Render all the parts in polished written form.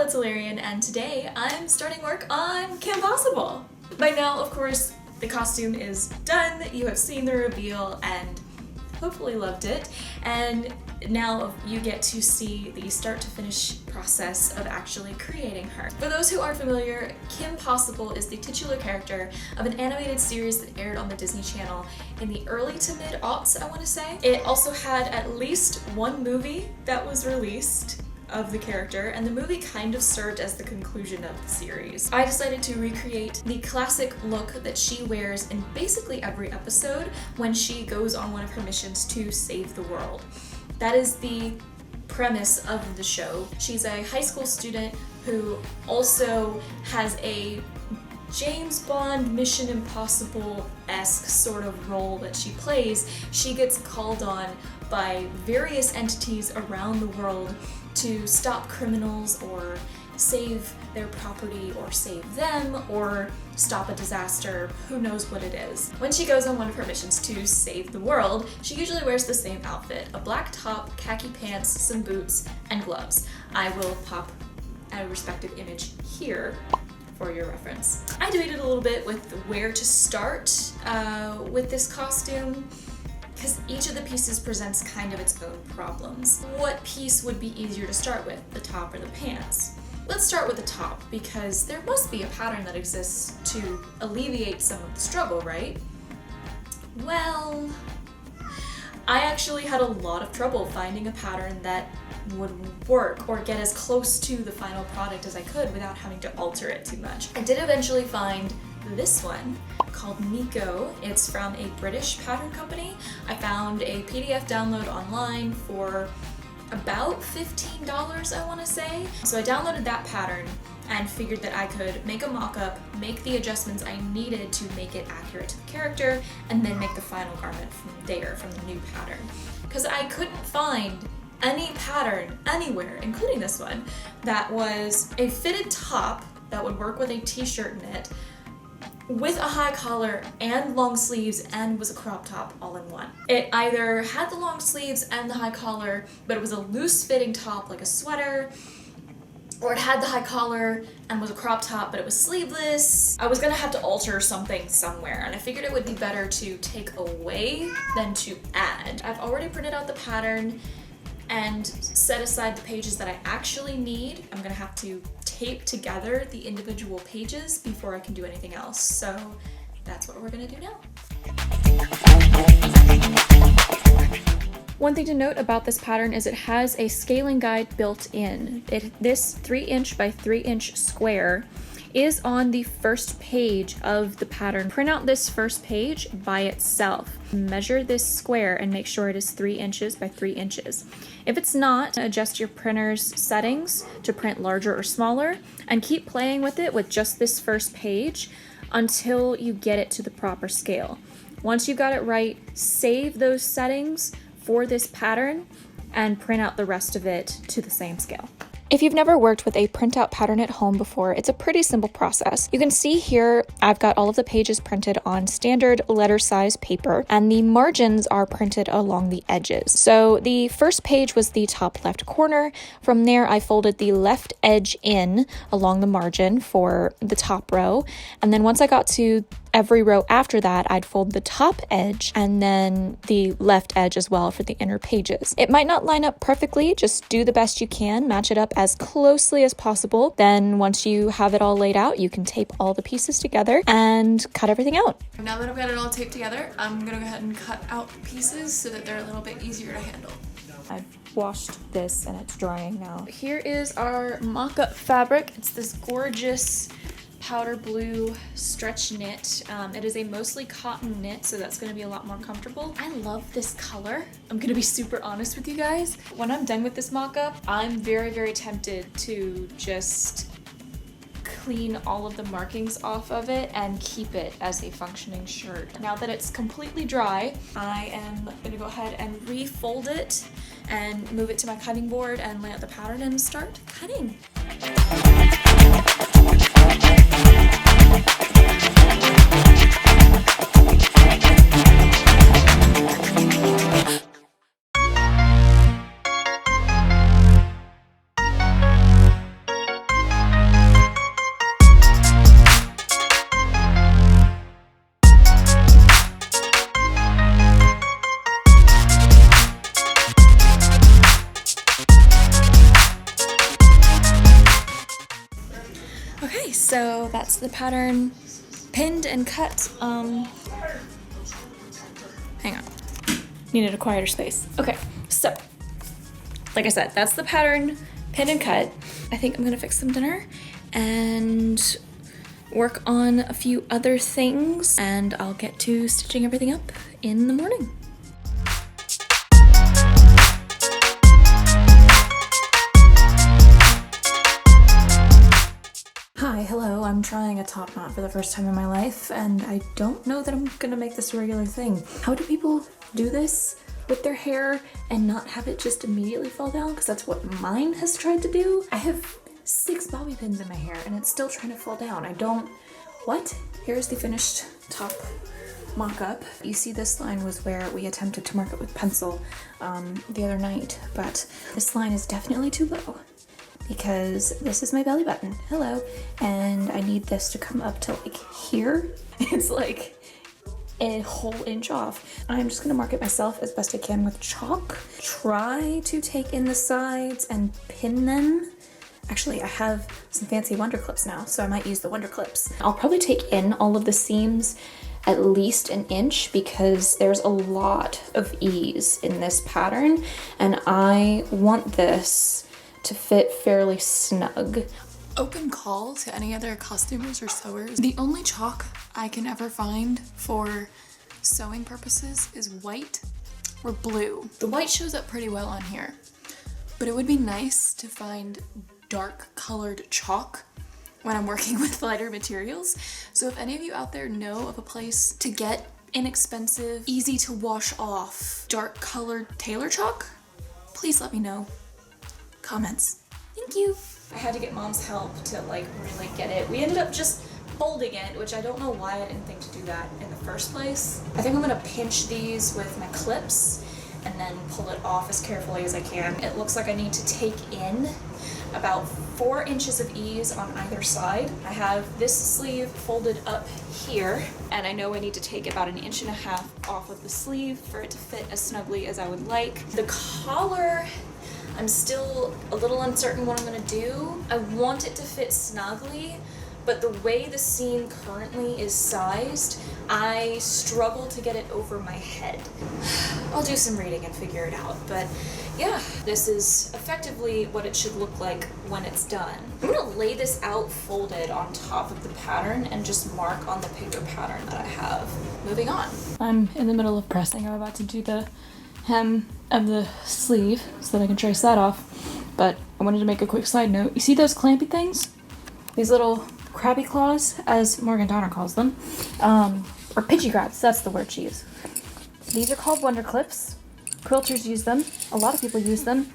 it's Alirien, and today I'm starting work on Kim Possible! By now, of course, the costume is done, you have seen the reveal, and hopefully loved it, and now you get to see the start to finish process of actually creating her. For those who aren't familiar, Kim Possible is the titular character of an animated series that aired on the Disney Channel in the early to mid-aughts, I want to say. It also had at least one movie that was released of the character, and the movie kind of served as the conclusion of the series. I decided to recreate the classic look that she wears in basically every episode when she goes on one of her missions to save the world. That is the premise of the show. She's a high school student who also has a James Bond Mission Impossible-esque sort of role that she plays. She gets called on by various entities around the world to stop criminals or save their property or save them or stop a disaster, who knows what it is. When she goes on one of her missions to save the world, she usually wears the same outfit, a black top, khaki pants, some boots, and gloves. I will pop a respective image here for your reference. I debated a little bit with where to start with this costume, because each of the pieces presents kind of its own problems. What piece would be easier to start with, the top or the pants? Let's start with the top, because there must be a pattern that exists to alleviate some of the struggle, right? Well, I actually had a lot of trouble finding a pattern that would work or get as close to the final product as I could without having to alter it too much. I did eventually find this one called Nico. It's from a British pattern company. I found a PDF download online for about $15, I want to say. So I downloaded that pattern and figured that I could make a mock-up, make the adjustments I needed to make it accurate to the character, and then make the final garment from there, from the new pattern. Because I couldn't find any pattern anywhere, including this one, that was a fitted top that would work with a t-shirt in it, with a high collar and long sleeves, and was a crop top all in one. It either had the long sleeves and the high collar, but it was a loose fitting top like a sweater, or it had the high collar and was a crop top, but it was sleeveless. I was gonna have to alter something somewhere, and I figured it would be better to take away than to add. I've already printed out the pattern and set aside the pages that I actually need. I'm gonna have to tape together the individual pages before I can do anything else. So that's what we're gonna do now. One thing to note about this pattern is it has a scaling guide built in. This 3" by 3" square is on the first page of the pattern. Print out this first page by itself. Measure this square and make sure it is 3" by 3". If it's not, adjust your printer's settings to print larger or smaller, and keep playing with it with just this first page until you get it to the proper scale. Once you got it right, save those settings for this pattern and print out the rest of it to the same scale. If you've never worked with a printout pattern at home before, it's a pretty simple process. You can see here I've got all of the pages printed on standard letter size paper, and the margins are printed along the edges. So the first page was the top left corner. From there I folded the left edge in along the margin for the top row, and then once I got to every row after that, I'd fold the top edge and then the left edge as well for the inner pages. It might not line up perfectly, just do the best you can, match it up as closely as possible. Then once you have it all laid out, you can tape all the pieces together and cut everything out. Now that I've got it all taped together, I'm gonna go ahead and cut out pieces so that they're a little bit easier to handle. I've washed this and it's drying now. Here is our mock-up fabric. It's this gorgeous powder blue stretch knit. It is a mostly cotton knit, so that's gonna be a lot more comfortable. I love this color. I'm gonna be super honest with you guys. When I'm done with this mock-up, I'm very, very tempted to just clean all of the markings off of it and keep it as a functioning shirt. Now that it's completely dry, I am gonna go ahead and refold it and move it to my cutting board and lay out the pattern and start cutting. Okay, so that's the pattern pinned and cut. Hang on. Needed a quieter space. Okay, so like I said, that's the pattern pinned and cut. I think I'm gonna fix some dinner and work on a few other things, and I'll get to stitching everything up in the morning. Hi, hello, I'm trying a top knot for the first time in my life, and I don't know that I'm gonna make this a regular thing. How do people do this with their hair and not have it just immediately fall down? Because that's what mine has tried to do. I have 6 bobby pins in my hair and it's still trying to fall down. What? Here's the finished top mock-up. You see this line was where we attempted to mark it with pencil the other night, but this line is definitely too low because this is my belly button. Hello. And I need this to come up to like here. It's like a whole inch off. I'm just gonna mark it myself as best I can with chalk. Try to take in the sides and pin them. Actually, I have some fancy wonder clips now, so I might use the wonder clips. I'll probably take in all of the seams at least an inch because there's a lot of ease in this pattern and I want this to fit fairly snug. Open call to any other costumers or sewers. The only chalk I can ever find for sewing purposes is white or blue. The white shows up pretty well on here, but it would be nice to find dark colored chalk when I'm working with lighter materials. So if any of you out there know of a place to get inexpensive, easy to wash off, dark colored tailor chalk, please let me know. Comments. Thank you. I had to get Mom's help to like really get it. We ended up just folding it, which I don't know why I didn't think to do that in the first place. I think I'm gonna pinch these with my clips and then pull it off as carefully as I can. It looks like I need to take in about 4 inches of ease on either side. I have this sleeve folded up here, and I know I need to take about 1.5 inches off of the sleeve for it to fit as snugly as I would like. The collar, I'm still a little uncertain what I'm gonna do. I want it to fit snugly, but the way the seam currently is sized, I struggle to get it over my head. I'll do some reading and figure it out, but yeah, this is effectively what it should look like when it's done. I'm gonna lay this out folded on top of the pattern and just mark on the paper pattern that I have. Moving on. I'm in the middle of pressing. I'm about to do the hem of the sleeve so that I can trace that off, but I wanted to make a quick side note. You see those clampy things? These little crabby claws, as Morgan Donner calls them, or pidgey crabs, that's the word she used. These are called wonder clips. Quilters use them. A lot of people use them.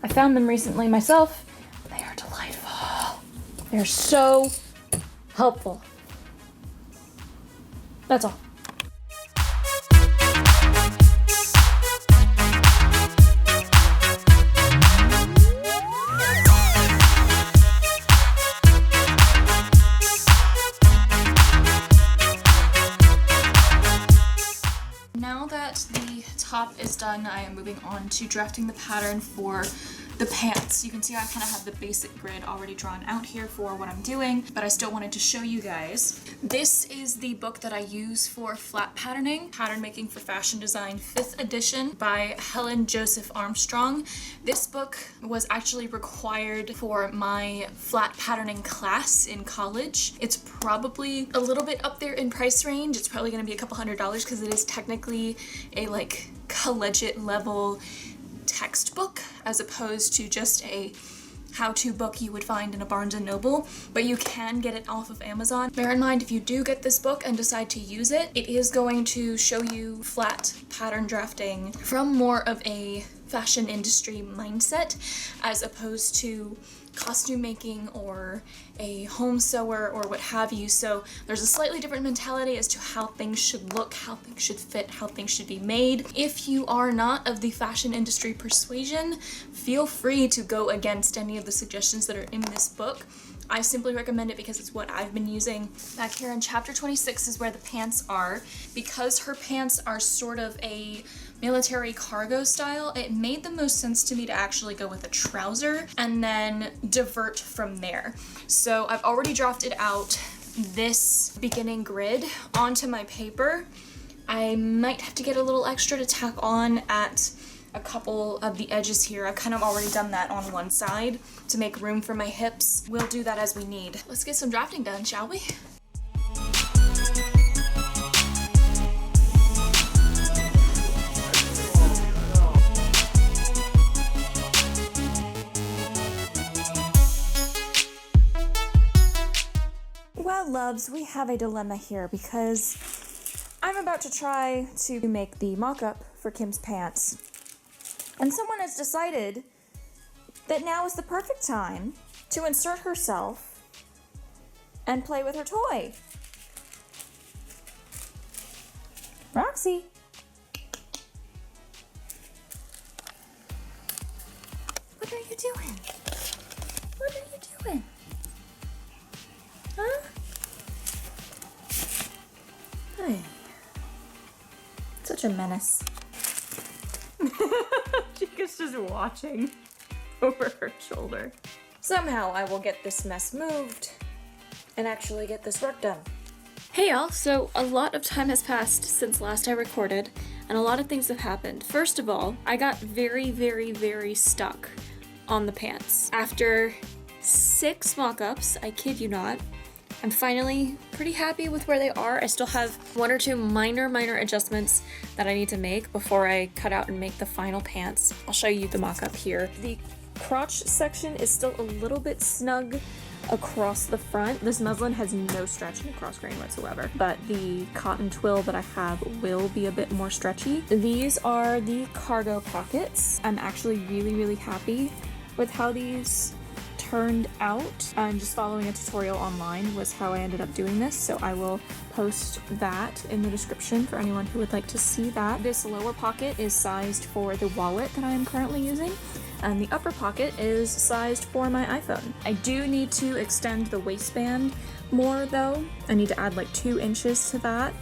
I found them recently myself. They are delightful. They're so helpful. That's all. Now that the top is done, I am moving on to drafting the pattern for the pants. You can see I kind of have the basic grid already drawn out here for what I'm doing, but I still wanted to show you guys. This is the book that I use for flat patterning, Pattern Making for Fashion Design 5th edition by Helen Joseph Armstrong. This book was actually required for my flat patterning class in college. It's probably a little bit up there in price range. It's probably going to be a couple $100s because it is technically a like collegiate level textbook as opposed to just a how-to book you would find in a Barnes & Noble, but you can get it off of Amazon. Bear in mind, if you do get this book and decide to use it, it is going to show you flat pattern drafting from more of a fashion industry mindset as opposed to costume making or a home sewer or what have you. So there's a slightly different mentality as to how things should look, how things should fit, how things should be made. If you are not of the fashion industry persuasion, feel free to go against any of the suggestions that are in this book. I simply recommend it because it's what I've been using. Back here in chapter 26 is where the pants are. Because her pants are sort of a military cargo style, it made the most sense to me to actually go with a trouser and then divert from there. So I've already drafted out this beginning grid onto my paper. I might have to get a little extra to tack on at a couple of the edges here. I've kind of already done that on one side to make room for my hips. We'll do that as we need. Let's get some drafting done, shall we? Well, loves, we have a dilemma here because I'm about to try to make the mock-up for Kim's pants. And someone has decided that now is the perfect time to insert herself and play with her toy. Roxy. What are you doing? What are you doing? Huh? Hey. Such a menace. Chica's just watching over her shoulder. Somehow I will get this mess moved and actually get this work done. Hey y'all, so a lot of time has passed since last I recorded, and a lot of things have happened. First of all, I got very stuck on the pants. After 6 mock-ups, I kid you not, I'm finally pretty happy with where they are. I still have 1 or 2 minor adjustments that I need to make before I cut out and make the final pants. I'll show you the mock-up here. The crotch section is still a little bit snug across the front. This muslin has no stretch in the cross grain whatsoever, but the cotton twill that I have will be a bit more stretchy. These are the cargo pockets. I'm actually really happy with how these turned out, and just following a tutorial online was how I ended up doing this, so I will post that in the description for anyone who would like to see that. This lower pocket is sized for the wallet that I am currently using, and the upper pocket is sized for my iPhone. I do need to extend the waistband more though. I need to add like 2 inches to that,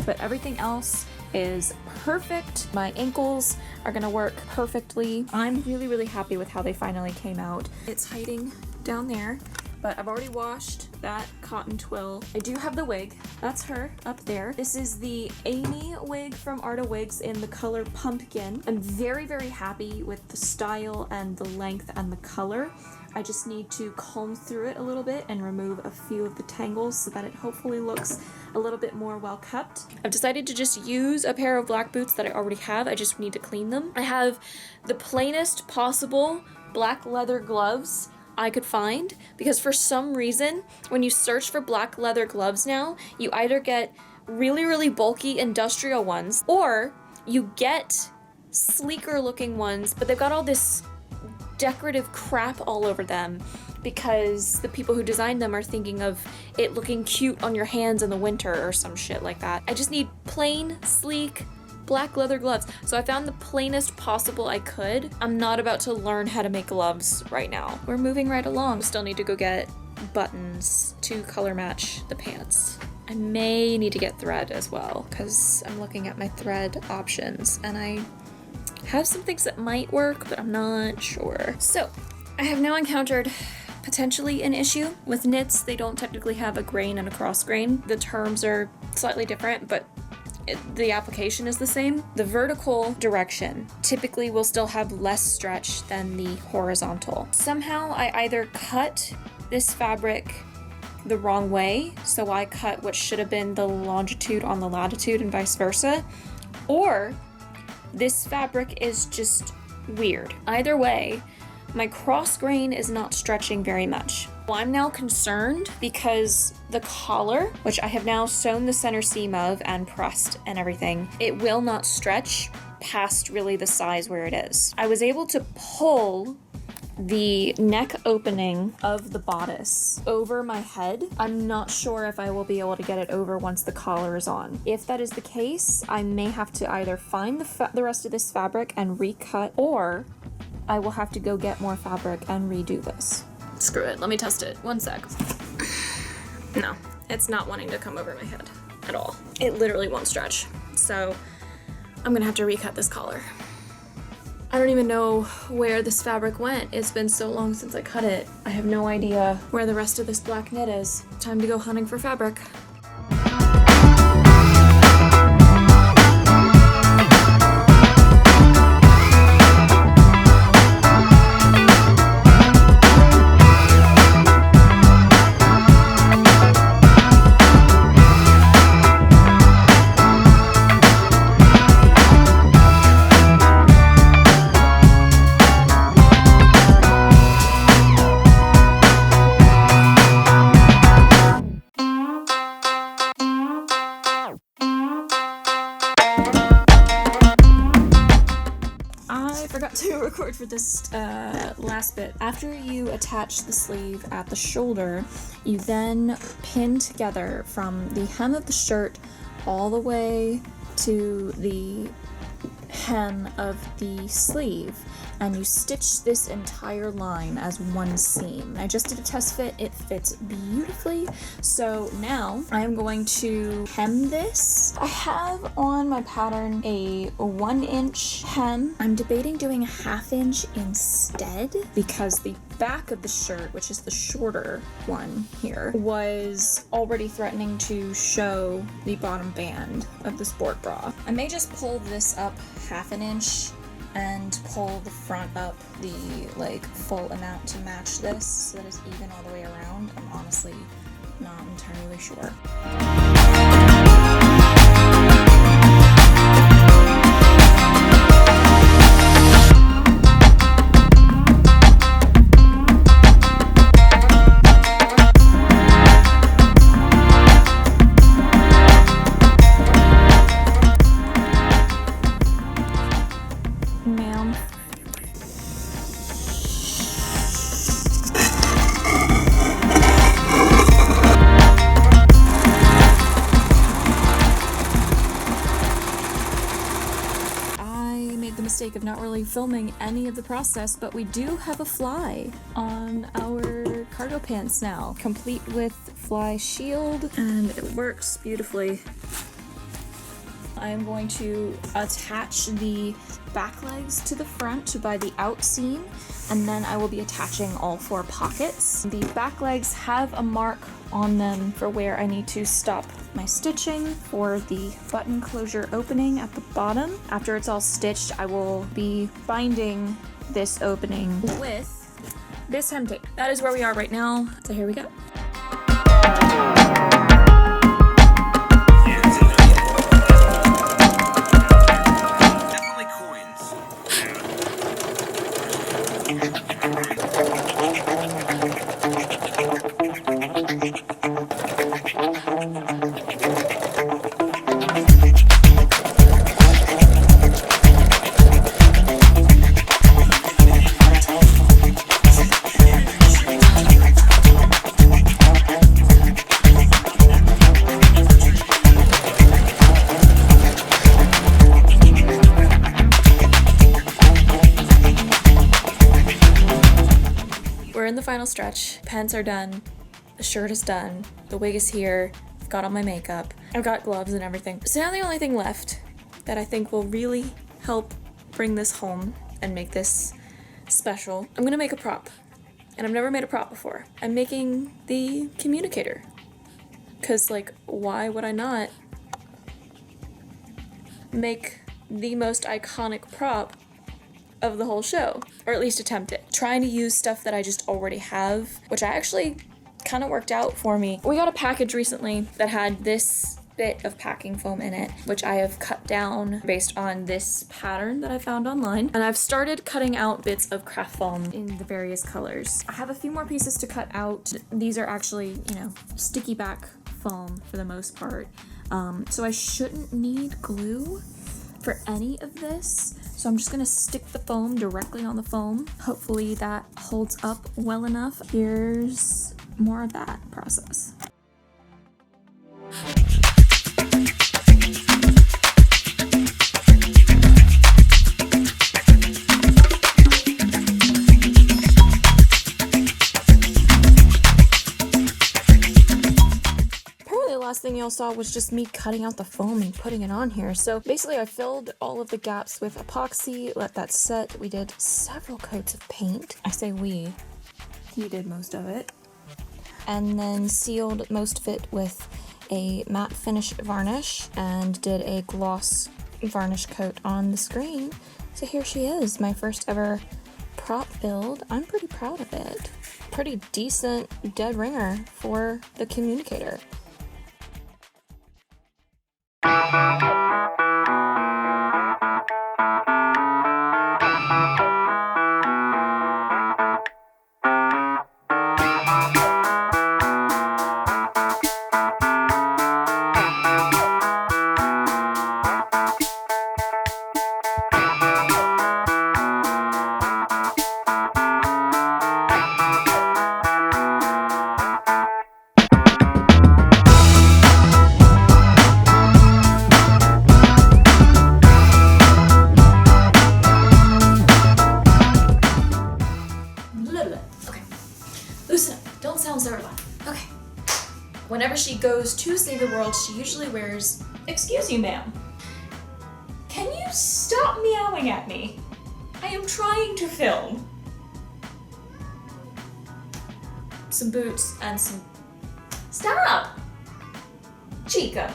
but everything else is perfect. My ankles are gonna work perfectly. I'm really happy with how they finally came out. It's hiding down there, but I've already washed that cotton twill. I do have the wig. That's her up there. This is the Amy wig from Arta Wigs in the color Pumpkin. I'm very happy with the style and the length and the color. I just need to comb through it a little bit and remove a few of the tangles so that it hopefully looks a little bit more well kept. I've decided to just use a pair of black boots that I already have. I just need to clean them. I have the plainest possible black leather gloves I could find, because for some reason when you search for black leather gloves now, you either get really bulky industrial ones, or you get sleeker looking ones, but they've got all this decorative crap all over them because the people who designed them are thinking of it looking cute on your hands in the winter or some shit like that. I just need plain, sleek, black leather gloves. So I found the plainest possible I could. I'm not about to learn how to make gloves right now. We're moving right along. Still need to go get buttons to color match the pants. I may need to get thread as well, because I'm looking at my thread options and I have some things that might work, but I'm not sure. So I have now encountered potentially an issue with knits. They don't technically have a grain and a cross grain. The terms are slightly different, but the application is the same. The vertical direction typically will still have less stretch than the horizontal. Somehow I either cut this fabric the wrong way, so I cut what should have been the longitude on the latitude and vice versa, or this fabric is just weird. Either way, my cross grain is not stretching very much. Well, I'm now concerned because the collar, which I have now sewn the center seam of and pressed and everything, it will not stretch past really the size where it is. I was able to pull the neck opening of the bodice over my head. I'm not sure if I will be able to get it over once the collar is on. If that is the case, I may have to either find the rest of this fabric and recut, or I will have to go get more fabric and redo this. Screw it, let me test it. 1 sec. No, it's not wanting to come over my head at all. It literally won't stretch. So I'm gonna have to recut this collar. I don't even know where this fabric went. It's been so long since I cut it. I have no idea where the rest of this black knit is. Time to go hunting for fabric. To record for this last bit. After you attach the sleeve at the shoulder, you then pin together from the hem of the shirt all the way to the hem of the sleeve, and you stitch this entire line as one seam. I just did a test fit, it fits beautifully. So now I'm going to hem this. I have on my pattern a 1-inch hem. I'm debating doing a 1/2 inch instead because the back of the shirt, which is the shorter one here, was already threatening to show the bottom band of the sport bra. I may just pull this up 1/2 inch and pull the front up the full amount to match this so that it's even all the way around. I'm honestly not entirely sure. Of not really filming any of the process, but we do have a fly on our cargo pants now, complete with fly shield, and it works beautifully. I am going to attach the back legs to the front by the out seam, and then I will be attaching all 4 pockets. The back legs have a mark on them for where I need to stop my stitching for the button closure opening at the bottom. After it's all stitched, I will be binding this opening with this hem tape. That is where we are right now, so here we go. We're in the final stretch. Pants are done. The shirt is done. The wig is here. I've got all my makeup. I've got gloves and everything. So now the only thing left that I think will really help bring this home and make this special, I'm gonna make a prop. And I've never made a prop before. I'm making the Communicator. Cause why would I not make the most iconic prop of the whole show, or at least attempt it. Trying to use stuff that I just already have, which I actually kind of worked out for me. We got a package recently that had this bit of packing foam in it, which I have cut down based on this pattern that I found online. And I've started cutting out bits of craft foam in the various colors. I have a few more pieces to cut out. These are actually, sticky back foam for the most part. So I shouldn't need glue for any of this. So I'm just gonna stick the foam directly on the foam. Hopefully that holds up well enough. Here's more of that process. last thing y'all saw was just me cutting out the foam and putting it on here. So basically I filled all of the gaps with epoxy, let that set. We did several coats of paint. I say we. He did most of it. And then sealed most of it with a matte finish varnish and did a gloss varnish coat on the screen. So here she is, my first ever prop build. I'm pretty proud of it. Pretty decent dead ringer for the Communicator. Loosen up. Don't sound so robotic. Okay. Whenever she goes to save the world, she usually wears... Excuse you, ma'am. Can you stop meowing at me? I am trying to film. Some boots and some... Stop! Chica.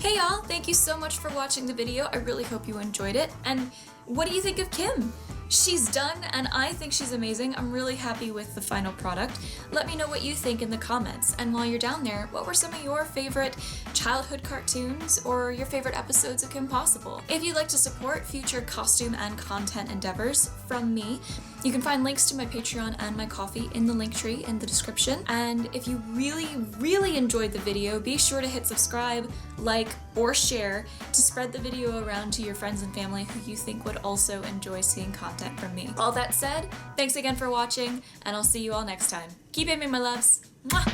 Hey y'all, thank you so much for watching the video. I really hope you enjoyed it. And what do you think of Kim? She's done, and I think she's amazing. I'm really happy with the final product. Let me know what you think in the comments. And while you're down there, what were some of your favorite childhood cartoons or your favorite episodes of Kim Possible? If you'd like to support future costume and content endeavors from me, you can find links to my Patreon and my Ko-fi in the link tree in the description. And if you really enjoyed the video, be sure to hit subscribe, like, or share to spread the video around to your friends and family who you think would also enjoy seeing content from me. All that said, thanks again for watching, and I'll see you all next time. Keep aiming, my loves. Mwah!